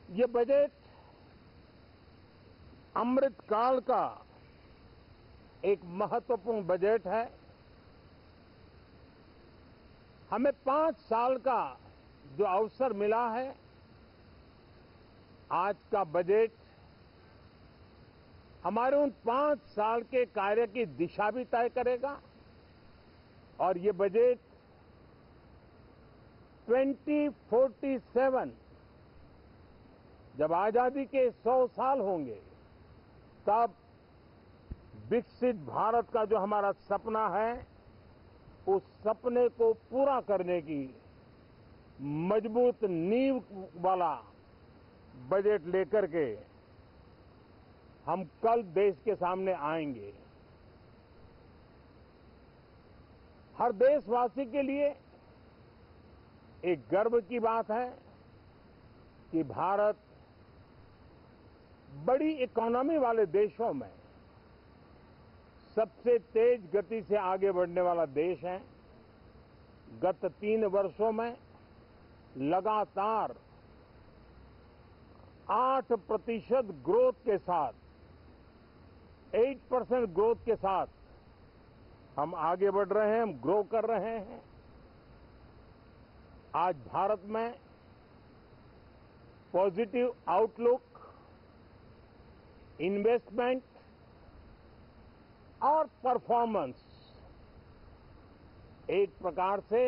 ये बजट अमृतकाल का एक महत्वपूर्ण बजट है। हमें 5 साल का जो अवसर मिला है, आज का बजट हमारे उन 5 साल के कार्य की दिशा भी तय करेगा और ये बजट 2047 जब आजादी के 100 साल होंगे, तब विकसित भारत का जो हमारा सपना है, उस सपने को पूरा करने की मजबूत नींव वाला बजट लेकर के हम कल देश के सामने आएंगे। हर देशवासी के लिए एक गर्व की बात है कि भारत बड़ी इकोनॉमी वाले देशों में सबसे तेज गति से आगे बढ़ने वाला देश है। गत 3 वर्षों में लगातार 8% ग्रोथ के साथ, 8% ग्रोथ के साथ हम आगे बढ़ रहे हैं, हम ग्रो कर रहे हैं। आज भारत में पॉजिटिव आउटलुक, इन्वेस्टमेंट और परफॉर्मेंस एक प्रकार से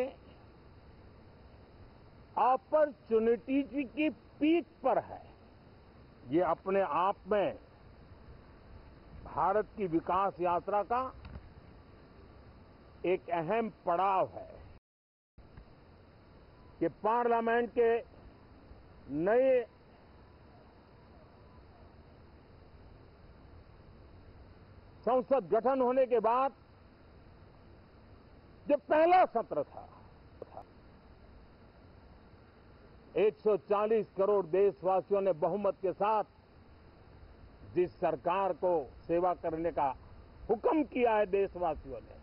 अपॉर्चुनिटीज की पीक पर है। ये अपने आप में भारत की विकास यात्रा का एक अहम पड़ाव है कि पार्लियामेंट के नए संसद गठन होने के बाद जो पहला सत्र था, 140 करोड़ देशवासियों ने बहुमत के साथ जिस सरकार को सेवा करने का हुक्म किया है देशवासियों ने,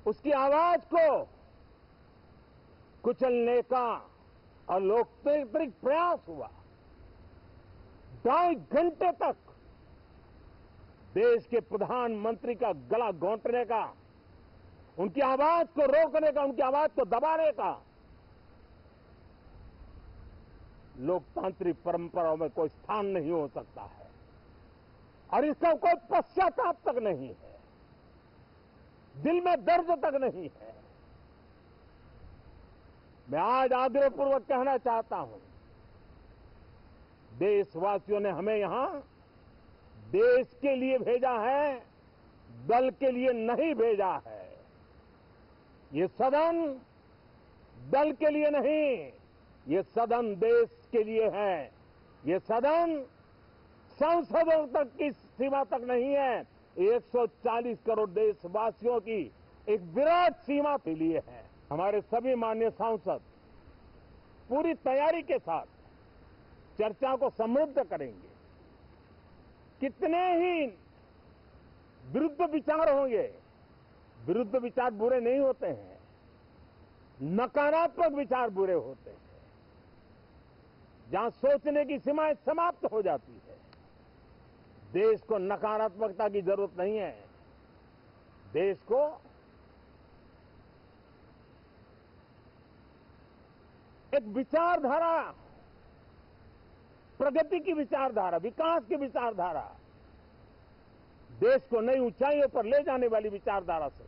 उसकी आवाज को कुचलने का अलोकतांत्रिक प्रयास हुआ। 2.5 घंटे तक देश के प्रधानमंत्री का गला घोंटने का, उनकी आवाज को रोकने का, उनकी आवाज को दबाने का लोकतांत्रिक परंपराओं में कोई स्थान नहीं हो सकता है और इसका कोई पश्चाताप तक नहीं है, दिल में दर्द तक नहीं है। मैं आज आग्रहपूर्वक कहना चाहता हूं, देशवासियों ने हमें यहां देश के लिए भेजा है, दल के लिए नहीं भेजा है। ये सदन दल के लिए नहीं, ये सदन देश के लिए है। ये सदन संसदों तक की सीमा तक नहीं है, 140 करोड़ देशवासियों की एक विराट सीमा के लिए है। हमारे सभी माननीय सांसद पूरी तैयारी के साथ चर्चा को समृद्ध करेंगे। कितने ही विरुद्ध विचार होंगे, विरुद्ध विचार बुरे नहीं होते हैं, नकारात्मक विचार बुरे होते हैं। जहां सोचने की सीमाएं समाप्त हो जाती है, देश को नकारात्मकता की जरूरत नहीं है। देश को एक विचारधारा, प्रगति की विचारधारा, विकास की विचारधारा, देश को नई ऊंचाइयों पर ले जाने वाली विचारधारा से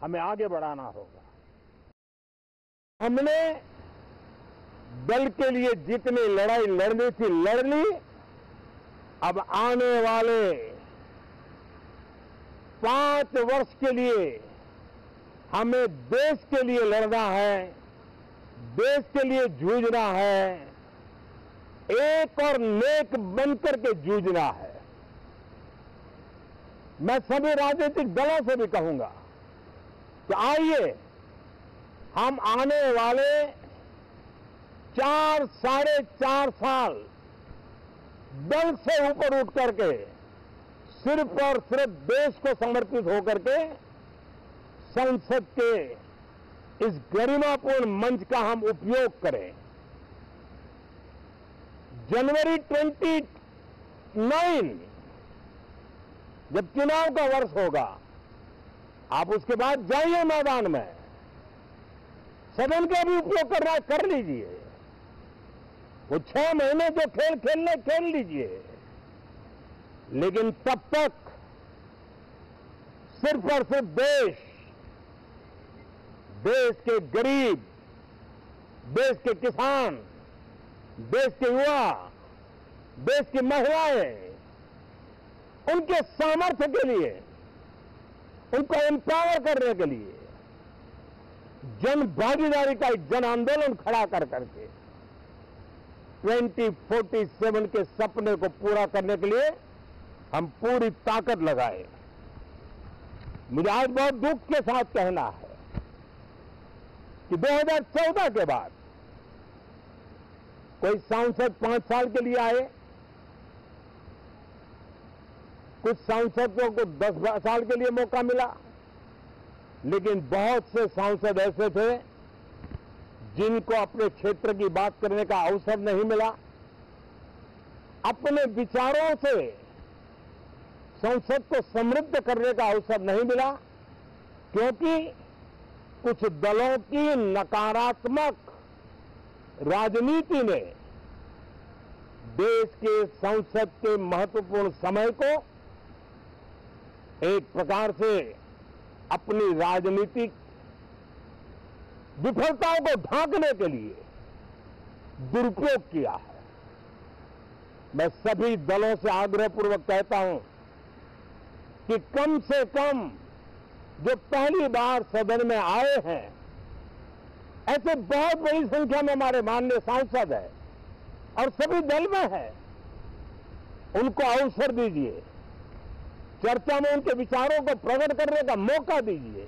हमें आगे बढ़ाना होगा। हमने दल के लिए जितनी लड़ाई लड़नी थी लड़ ली। अब आने वाले 5 वर्ष के लिए हमें देश के लिए लड़ना है, देश के लिए जूझना है, एक और नेक बनकर के जूझना है। मैं सभी राजनीतिक दलों से भी कहूंगा कि आइए हम आने वाले 4 साढ़े 4 साल दल से ऊपर उठ करके सिर्फ और सिर्फ देश को समर्पित होकर के संसद के इस गरिमापूर्ण मंच का हम उपयोग करें। जनवरी 29 जब चुनाव का वर्ष होगा, आप उसके बाद जाइए मैदान में, सदन का भी उपयोग करना कर लीजिए। वो 6 महीने जो खेल खेलने खेल लीजिए, लेकिन तब तक सिर्फ और सिर्फ देश के गरीब, देश के किसान, देश के युवा, देश की महिलाएं, उनके सामर्थ्य के लिए, उनको एम्पावर करने के लिए जन भागीदारी का एक जन आंदोलन खड़ा कर करके 2047 के सपने को पूरा करने के लिए हम पूरी ताकत लगाए। मुझे आज बहुत दुख के साथ कहना है कि 2014 के बाद कोई सांसद 5 साल के लिए आए, कुछ सांसदों को 10 साल के लिए मौका मिला, लेकिन बहुत से सांसद ऐसे थे जिनको अपने क्षेत्र की बात करने का अवसर नहीं मिला, अपने विचारों से संसद को समृद्ध करने का अवसर नहीं मिला, क्योंकि कुछ दलों की नकारात्मक राजनीति ने देश के संसद के महत्वपूर्ण समय को एक प्रकार से अपनी राजनीतिक विफलताओं को ढांकने के लिए दुरुपयोग किया है। मैं सभी दलों से आग्रहपूर्वक कहता हूं कि कम से कम जो पहली बार सदन में आए हैं, ऐसे बहुत बड़ी संख्या में हमारे माननीय सांसद हैं और सभी दल में हैं, उनको अवसर दीजिए, चर्चा में उनके विचारों को प्रकट करने का मौका दीजिए।